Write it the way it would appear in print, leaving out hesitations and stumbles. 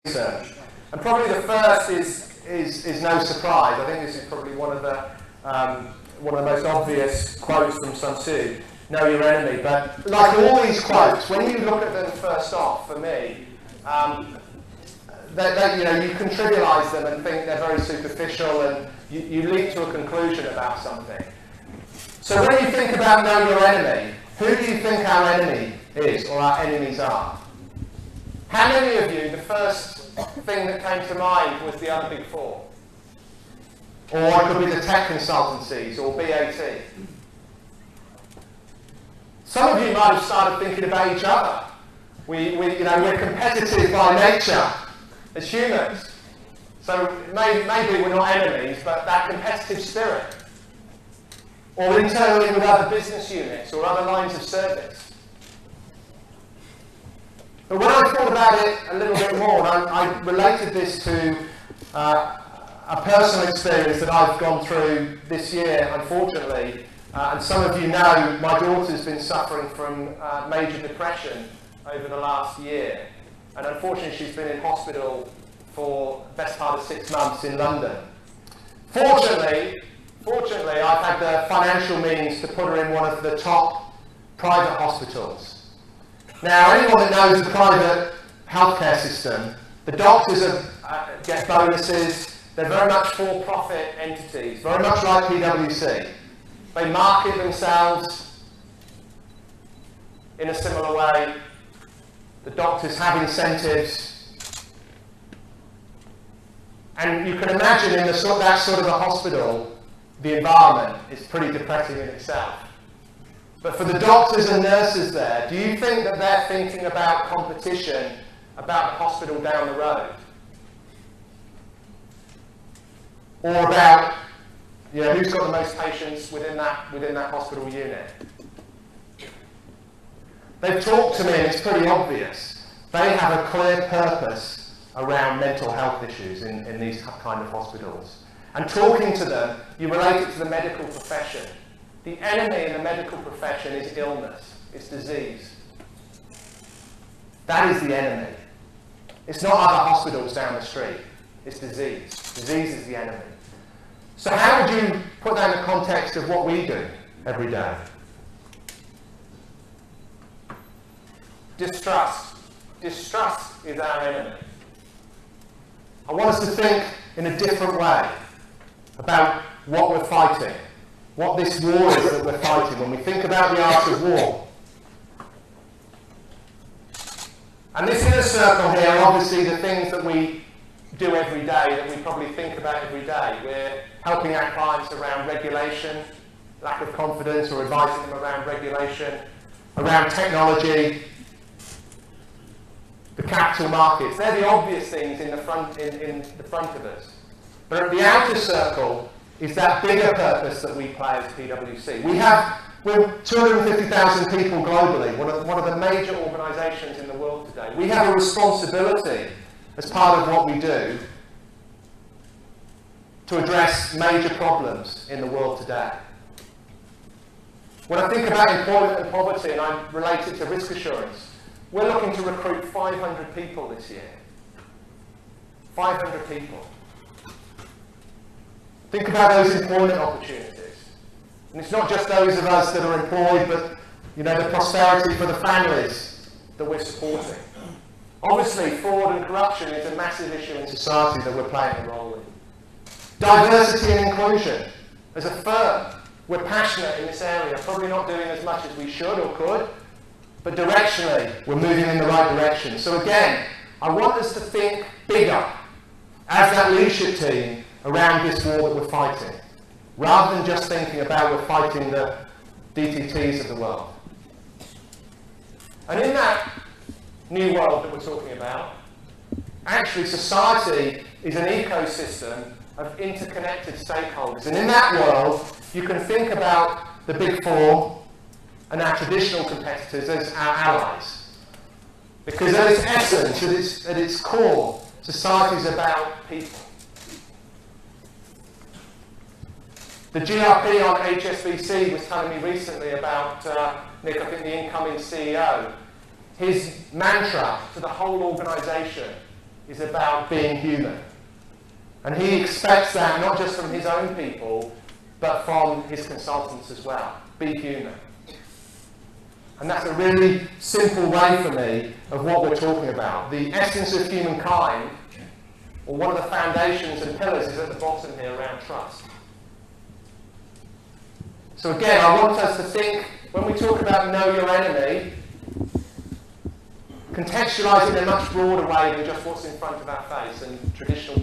research. And probably the first is no surprise. I think this is probably one of the most obvious quotes from Sun Tzu, know your enemy. But like all these quotes, when you look at them first off, for me, you can trivialise them and think they're very superficial, and you leap to a conclusion about something. So when you think about know your enemy, who do you think our enemy is, or our enemies are? How many of you, the first thing that came to mind was the other big four? Or it could be the tech consultancies, or BAT. Some of you might have started thinking about each other. We're competitive by nature as humans. So maybe we're not enemies, but that competitive spirit. Or internally with other business units or other lines of service. But when I thought about it a little bit more, and I related this to a personal experience that I've gone through this year, unfortunately, and some of you know my daughter's been suffering from major depression over the last year, and unfortunately she's been in hospital for the best part of 6 months in London. Fortunately, I've had the financial means to put her in one of the top private hospitals. Now, anyone that knows the private healthcare system, the doctors get bonuses. They're very much for-profit entities, very much like PwC. They market themselves in a similar way. The doctors have incentives. And you can imagine in that sort of a hospital, the environment is pretty depressing in itself. But for the doctors and nurses there, do you think that they're thinking about competition about the hospital down the road? Or about, who's got the most patients within that hospital unit? They've talked to me, and it's pretty obvious. They have a clear purpose around mental health issues in these kind of hospitals. And talking to them, you relate it to the medical profession. The enemy in the medical profession is illness, it's disease. That is the enemy. It's not other hospitals down the street, it's disease. Disease is the enemy. So how would you put that in the context of what we do every day? Distrust. Distrust is our enemy. I want us to think in a different way about what we're fighting, what this war is that we're fighting when we think about the art of war. And this inner circle here are obviously the things that we do every day, that we probably think about every day. We're helping our clients around regulation, lack of confidence, or advising them around regulation, around technology, the capital markets. They're the obvious things in the front of us. But at the outer circle is that bigger purpose that we play as PwC. We're 250,000 people globally, one of the major organisations in the world today. We have a responsibility as part of what we do to address major problems in the world today. When I think about employment and poverty, and I relate it to risk assurance, we're looking to recruit 500 people this year. 500 people. Think about those employment opportunities. And it's not just those of us that are employed, but the prosperity for the families that we're supporting. Obviously, fraud and corruption is a massive issue in society that we're playing a role in. Diversity and inclusion. As a firm, we're passionate in this area, probably not doing as much as we should or could, but directionally, we're moving in the right direction. So again, I want us to think bigger as that leadership team around this war that we're fighting, rather than just thinking about we're fighting the DTTs of the world. And in that new world that we're talking about, actually society is an ecosystem of interconnected stakeholders. And in that world, you can think about the big four and our traditional competitors as our allies. Because at its essence, at its core, society is about people. The GRP on HSBC was telling me recently about Nick, I think the incoming CEO. His mantra to the whole organisation is about being human. And he expects that not just from his own people, but from his consultants as well. Be human. And that's a really simple way for me of what we're talking about. The essence of humankind, or one of the foundations and pillars, is at the bottom here around trust. So again, I want us to think, when we talk about know your enemy, contextualise it in a much broader way than just what's in front of our face and traditional